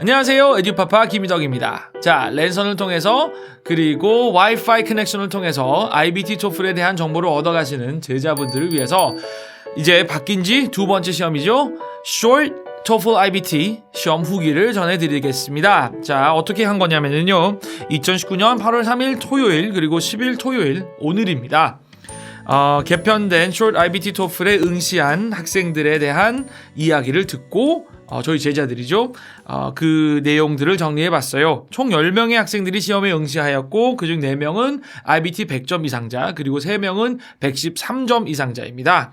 안녕하세요, 에듀파파 김희덕입니다. 자, 랜선을 통해서 그리고 와이파이 커넥션을 통해서 IBT 토플에 대한 정보를 얻어가시는 제자분들을 위해서 이제 바뀐 지 두 번째 시험이죠. Short TOEFL IBT 시험 후기를 전해드리겠습니다. 자, 어떻게 한 거냐면요, 2019년 8월 3일 토요일 그리고 10일 토요일 오늘입니다. 개편된 Short IBT TOEFL에 응시한 학생들에 대한 이야기를 듣고 저희 제자들이죠. 그 내용들을 정리해봤어요. 총 10명의 학생들이 시험에 응시하였고 그중 4명은 IBT 100점 이상자 그리고 3명은 113점 이상자입니다.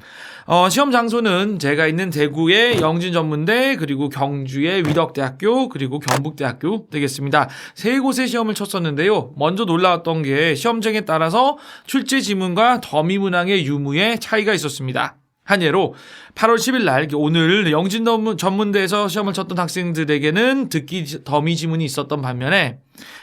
시험 장소는 제가 있는 대구의 영진전문대 그리고 경주의 위덕대학교 그리고 경북대학교 되겠습니다. 세 곳의 시험을 쳤었는데요. 먼저 놀라웠던 게 시험장에 따라서 출제 지문과 더미 문항의 유무에 차이가 있었습니다. 한 예로 8월 10일 날 오늘 영진 전문대에서 시험을 쳤던 학생들에게는 듣기 더미 지문이 있었던 반면에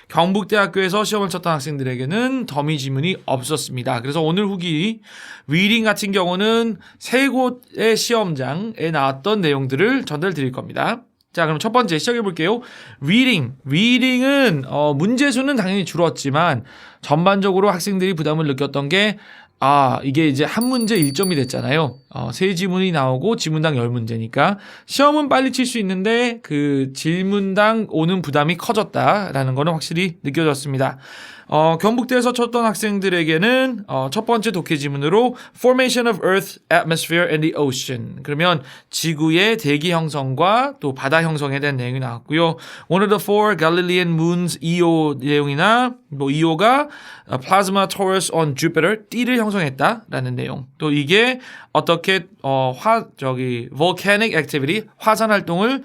경북대학교에서 시험을 쳤던 학생들에게는 더미 지문이 없었습니다. 그래서 오늘 후기 리딩 같은 경우는 세 곳의 시험장에 나왔던 내용들을 전달드릴 겁니다. 자, 그럼 첫 번째 시작해 볼게요. 리딩은 문제수는 당연히 줄었지만 전반적으로 학생들이 부담을 느꼈던 게 이게 이제 한 문제 1점이 됐잖아요. 세 지문이 나오고 지문당 10문제니까 시험은 빨리 칠 수 있는데 그 질문당 오는 부담이 커졌다라는 거는 확실히 느껴졌습니다. 경북대에서 쳤던 학생들에게는 첫 번째 독해 지문으로 Formation of Earth, Atmosphere and the Ocean. 그러면 지구의 대기 형성과 또 바다 형성에 대한 내용이 나왔고요. One of the four Galilean moons, Io 내용이나 Io가 Plasma Torus on Jupiter, 띠를 형성했다라는 내용. 또 이게 어떻게 volcanic activity, 화산 활동을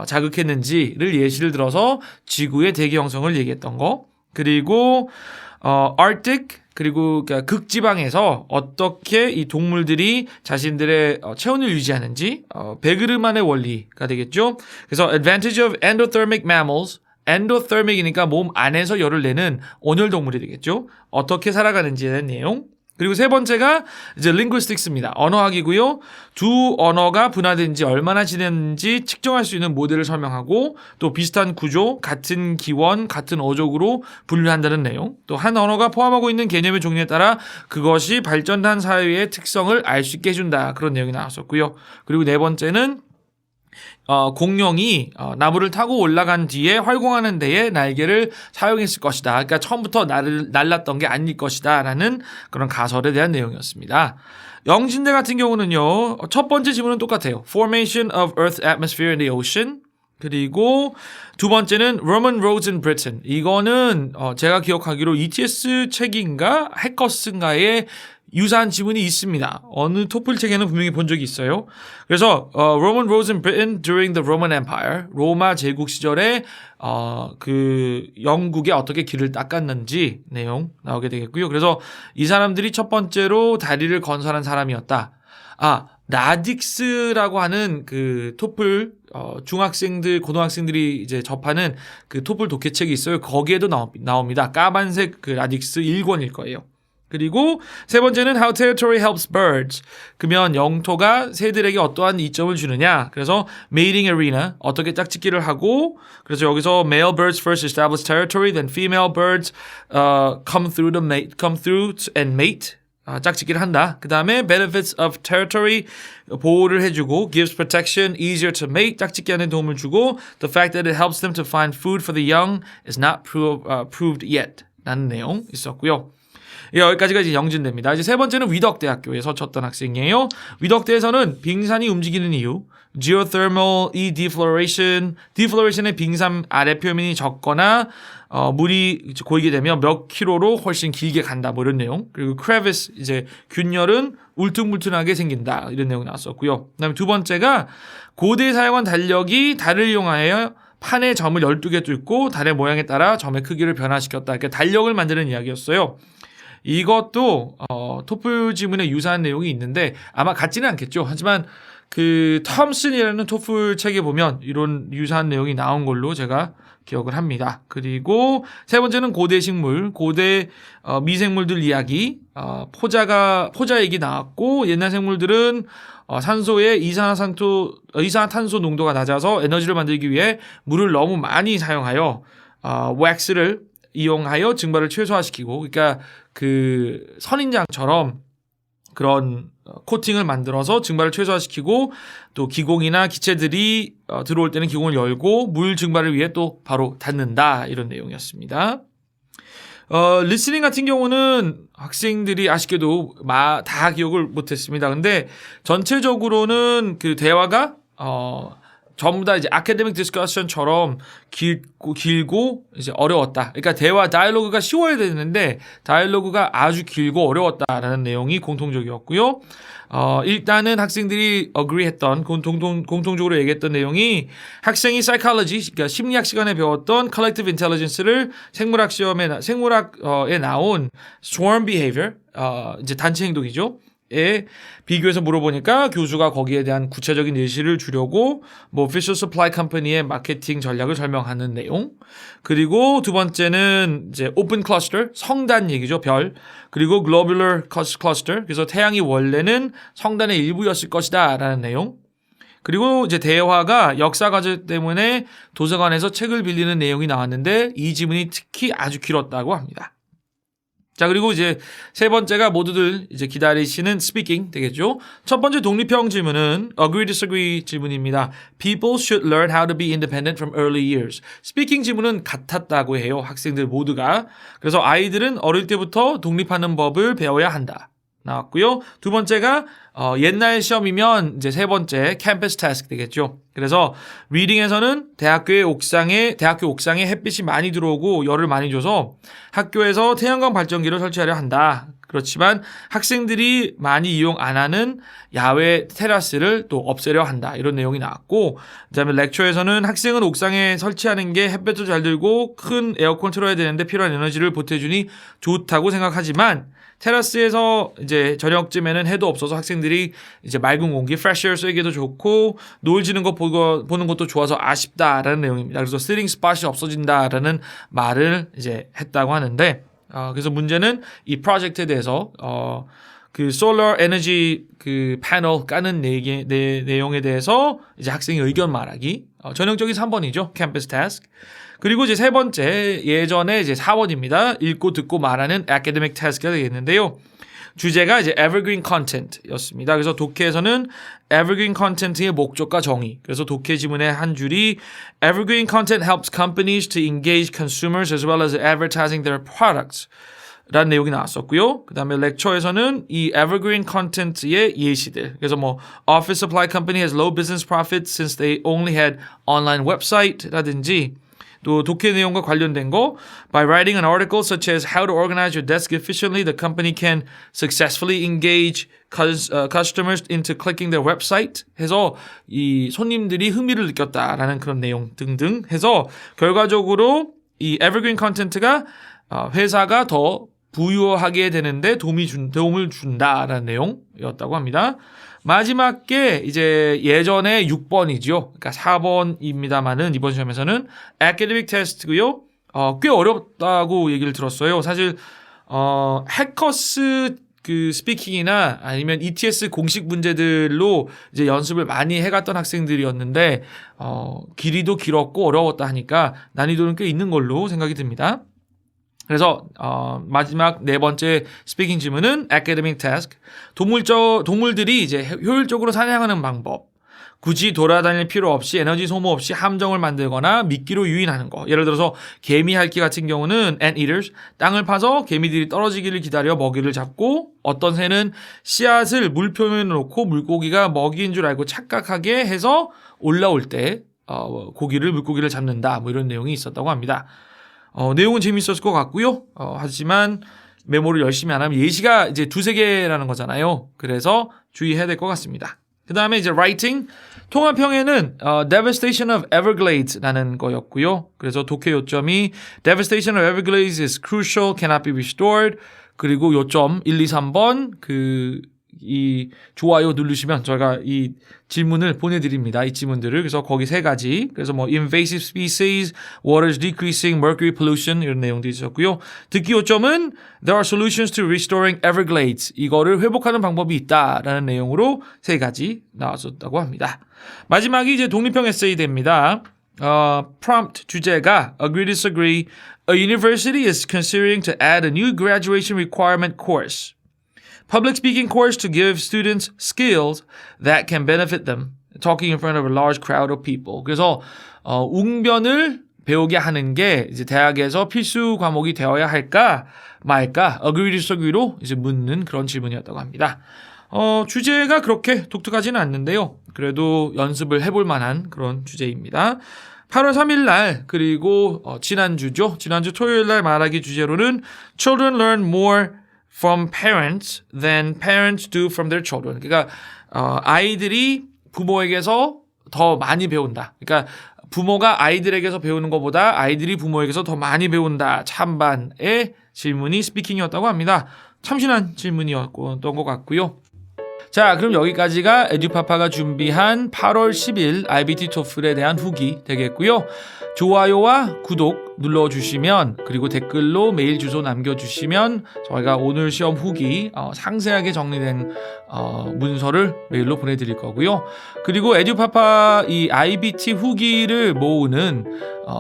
자극했는지를 예시를 들어서 지구의 대기 형성을 얘기했던 거. 그리고 Arctic 그리고 그러니까 극지방에서 어떻게 이 동물들이 자신들의 체온을 유지하는지 베그르만의 원리가 되겠죠. 그래서 Advantage of Endothermic Mammals, Endothermic이니까 몸 안에서 열을 내는 온열 동물이 되겠죠. 어떻게 살아가는지에 대한 내용. 그리고 세 번째가 이제 linguistics입니다. 언어학이고요. 두 언어가 분화된지 얼마나 지냈는지 측정할 수 있는 모델을 설명하고 또 비슷한 구조, 같은 기원, 같은 어족으로 분류한다는 내용. 또 한 언어가 포함하고 있는 개념의 종류에 따라 그것이 발전한 사회의 특성을 알 수 있게 해준다. 그런 내용이 나왔었고요. 그리고 네 번째는 공룡이 나무를 타고 올라간 뒤에 활공하는 데에 날개를 사용했을 것이다. 그러니까 처음부터 날랐던 게 아닐 것이다 라는 그런 가설에 대한 내용이었습니다. 영진대 같은 경우는요, 첫 번째 지문은 똑같아요. Formation of Earth, Atmosphere and the Ocean. 그리고 두 번째는 Roman Roads in Britain. 이거는 제가 기억하기로 ETS 책인가 해커스인가에 유사한 지문이 있습니다. 어느 토플 책에는 분명히 본 적이 있어요. 그래서 Roman roads in Britain during the Roman Empire, 로마 제국 시절에 그 영국에 어떻게 길을 닦았는지 내용 나오게 되겠고요. 그래서 이 사람들이 첫 번째로 다리를 건설한 사람이었다. 라딕스라고 하는 그 토플 중학생들, 고등학생들이 이제 접하는 그 토플 독해책이 있어요. 거기에도 나옵니다. 까만색 그 라딕스 1권일 거예요. 그리고 세 번째는 How Territory Helps Birds. 그러면 영토가 새들에게 어떠한 이점을 주느냐. 그래서 Mating Arena, 어떻게 짝짓기를 하고, 그래서 여기서 Male birds first establish territory, then female birds come through and mate. 짝짓기를 한다. 그 다음에 Benefits of Territory, 보호를 해주고, gives protection, easier to mate, 짝짓기 하는 도움을 주고, the fact that it helps them to find food for the young is not proved yet. 라는 내용 있었고요. 여기까지가 이제 영진대입니다. 이제 세 번째는 위덕대학교에서 쳤던 학생이에요. 위덕대에서는 빙산이 움직이는 이유, geothermal, defloration의 빙산 아래 표면이 적거나 물이 고이게 되면 몇 킬로로 훨씬 길게 간다, 뭐 이런 내용. 그리고 crevice, 이제 균열은 울퉁불퉁하게 생긴다, 이런 내용이 나왔었고요. 그다음에 두 번째가 고대에 사용한 달력이 달을 이용하여 판에 점을 12개 뚫고 달의 모양에 따라 점의 크기를 변화시켰다. 이렇게 달력을 만드는 이야기였어요. 이것도 토플 지문에 유사한 내용이 있는데 아마 같지는 않겠죠. 하지만 그 톰슨이라는 토플 책에 보면 이런 유사한 내용이 나온 걸로 제가 기억을 합니다. 그리고 세 번째는 고대 식물, 고대 미생물들 이야기, 포자 얘기 나왔고 옛날 생물들은 산소의 이산화탄소 농도가 낮아서 에너지를 만들기 위해 물을 너무 많이 사용하여 왁스를 이용하여 증발을 최소화시키고, 그러니까 그 선인장처럼 그런 코팅을 만들어서 증발을 최소화시키고 또 기공이나 기체들이 들어올 때는 기공을 열고 물 증발을 위해 또 바로 닫는다, 이런 내용이었습니다. 리스닝 같은 경우는 학생들이 아쉽게도 다 기억을 못했습니다. 근데 전체적으로는 그 대화가 전부 다 이제 아카데믹 디스커션처럼 길고 이제 어려웠다. 그러니까 대화 다이얼로그가 쉬워야 되는데 다이얼로그가 아주 길고 어려웠다라는 내용이 공통적이었고요. 일단은 학생들이 agree했던 공통적으로 얘기했던 내용이 학생이 psychology, 그러니까 심리학 시간에 배웠던 collective intelligence를 생물학에 나온 swarm behavior, 이제 단체 행동이죠. 에 비교해서 물어보니까 교수가 거기에 대한 구체적인 예시를 주려고 Fisher Supply Company의 마케팅 전략을 설명하는 내용. 그리고 두 번째는 이제 Open Cluster, 성단 얘기죠, 별. 그리고 Globular Cluster, 그래서 태양이 원래는 성단의 일부였을 것이다라는 내용. 그리고 이제 대화가 역사 과제 때문에 도서관에서 책을 빌리는 내용이 나왔는데 이 지문이 특히 아주 길었다고 합니다. 자, 그리고 이제 세 번째가 모두들 이제 기다리시는 speaking 되겠죠. 첫 번째 독립형 질문은 agree, disagree 질문입니다. People should learn how to be independent from early years. speaking 질문은 같았다고 해요. 학생들 모두가. 그래서 아이들은 어릴 때부터 독립하는 법을 배워야 한다. 나왔고요. 두 번째가 옛날 시험이면 이제 세 번째 캠퍼스 타스크 되겠죠. 그래서 리딩에서는 대학교 옥상에 햇빛이 많이 들어오고 열을 많이 줘서 학교에서 태양광 발전기를 설치하려 한다. 그렇지만 학생들이 많이 이용 안 하는 야외 테라스를 또 없애려 한다. 이런 내용이 나왔고, 그다음에 렉처에서는 학생은 옥상에 설치하는 게 햇볕도 잘 들고 큰 에어컨 틀어야 되는데 필요한 에너지를 보태주니 좋다고 생각하지만 테라스에서 이제 저녁쯤에는 해도 없어서 학생들이 이제 맑은 공기, fresh air 쐬기도 좋고 노을 지는 거 보는 것도 좋아서 아쉽다라는 내용입니다. 그래서 sitting spot이 없어진다라는 말을 이제 했다고 하는데, 그래서 문제는 이 프로젝트에 대해서 그 솔러 에너지 그 패널 까는 내용에 대해서 이제 학생의 의견 말하기, 전형적인 3번이죠. 캠퍼스 타스크. 그리고 이제 세 번째, 예전에 이제 4번입니다. 읽고 듣고 말하는 academic task가 되겠는데요. 주제가 이제 evergreen content였습니다. 그래서 독해에서는 evergreen content의 목적과 정의. 그래서 독해 지문의 한 줄이 evergreen content helps companies to engage consumers as well as advertising their products. 라는 내용이 나왔었고요. 그 다음에 렉처에서는 이 evergreen content의 예시들. 그래서 Office Supply Company has low business profits since they only had online website 라든지, 또 독해 내용과 관련된 거, by writing an article such as how to organize your desk efficiently, the company can successfully engage customers into clicking their website 해서 이 손님들이 흥미를 느꼈다라는 그런 내용 등등 해서 결과적으로 이 evergreen content가 회사가 더 부유하게 되는데 도움을 준다라는 내용이었다고 합니다. 마지막 게 이제 예전에 6번이죠. 그러니까 4번입니다만은 이번 시험에서는 academic test고요. 꽤 어렵다고 얘기를 들었어요. 사실 해커스 그 스피킹이나 아니면 ETS 공식 문제들로 이제 연습을 많이 해갔던 학생들이었는데 길이도 길었고 어려웠다 하니까 난이도는 꽤 있는 걸로 생각이 듭니다. 그래서 마지막 네 번째 스피킹 질문은 academic task. 동물들이 이제 효율적으로 사냥하는 방법. 굳이 돌아다닐 필요 없이 에너지 소모 없이 함정을 만들거나 미끼로 유인하는 거. 예를 들어서 개미 핥기 같은 경우는 anteaters, 땅을 파서 개미들이 떨어지기를 기다려 먹이를 잡고, 어떤 새는 씨앗을 물 표면에 놓고 물고기가 먹이인 줄 알고 착각하게 해서 올라올 때 물고기를 잡는다. 이런 내용이 있었다고 합니다. 내용은 재밌었을 것 같고요. 하지만 메모를 열심히 안 하면 예시가 이제 2-3개라는 거잖아요. 그래서 주의해야 될 것 같습니다. 그 다음에 이제 writing, 통합형에는 devastation of Everglades라는 거였고요. 그래서 독해 요점이 devastation of Everglades is crucial, cannot be restored. 그리고 요점 1, 2, 3번 이 좋아요 누르시면 저희가 이 질문을 보내드립니다. 이 질문들을. 그래서 거기 3가지. 그래서 뭐 invasive species, water's decreasing, mercury pollution 이런 내용도 있었고요. 듣기 요점은 there are solutions to restoring Everglades. 이거를 회복하는 방법이 있다라는 내용으로 3가지 나왔었다고 합니다. 마지막이 이제 독립형 에세이입니다. prompt 주제가 agree disagree. A university is considering to add a new graduation requirement course. Public speaking course to give students skills that can benefit them. Talking in front of a large crowd of people. 그래서 웅변을 배우게 하는 게 이제 대학에서 필수 과목이 되어야 할까 말까 agree disagree로 이제 묻는 그런 질문이었다고 합니다. 주제가 그렇게 독특하지는 않는데요. 그래도 연습을 해볼 만한 그런 주제입니다. 8월 3일 날 그리고 지난주죠. 지난주 토요일 날 말하기 주제로는 Children learn more from parents than parents do from their children. 그러니까 아이들이 부모에게서 더 많이 배운다. 그러니까 부모가 아이들에게서 배우는 것보다 아이들이 부모에게서 더 많이 배운다. 찬반의 질문이 스피킹이었다고 합니다. 참신한 질문이었던 것 같고요. 자, 그럼 여기까지가 에듀파파가 준비한 8월 10일 IBT 토플에 대한 후기 되겠고요. 좋아요와 구독 눌러주시면 그리고 댓글로 메일 주소 남겨주시면 저희가 오늘 시험 후기 상세하게 정리된 문서를 메일로 보내드릴 거고요. 그리고 에듀파파 이 IBT 후기를 모으는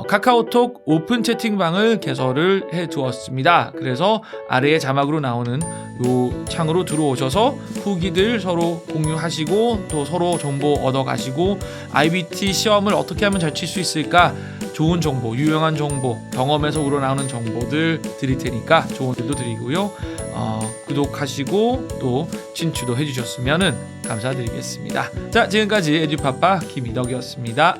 카카오톡 오픈 채팅방을 개설을 해두었습니다. 그래서 아래에 자막으로 나오는 요 창으로 들어오셔서 후기들 서로 공유하시고 또 서로 정보 얻어가시고 IBT 시험을 어떻게 하면 잘 칠 수 있을까 좋은 정보, 유용한 정보, 경험에서 우러나오는 정보들 드릴 테니까 조언들도 드리고요. 구독하시고 또 친추도 해주셨으면 감사드리겠습니다. 자, 지금까지 에듀파파 김희덕이었습니다.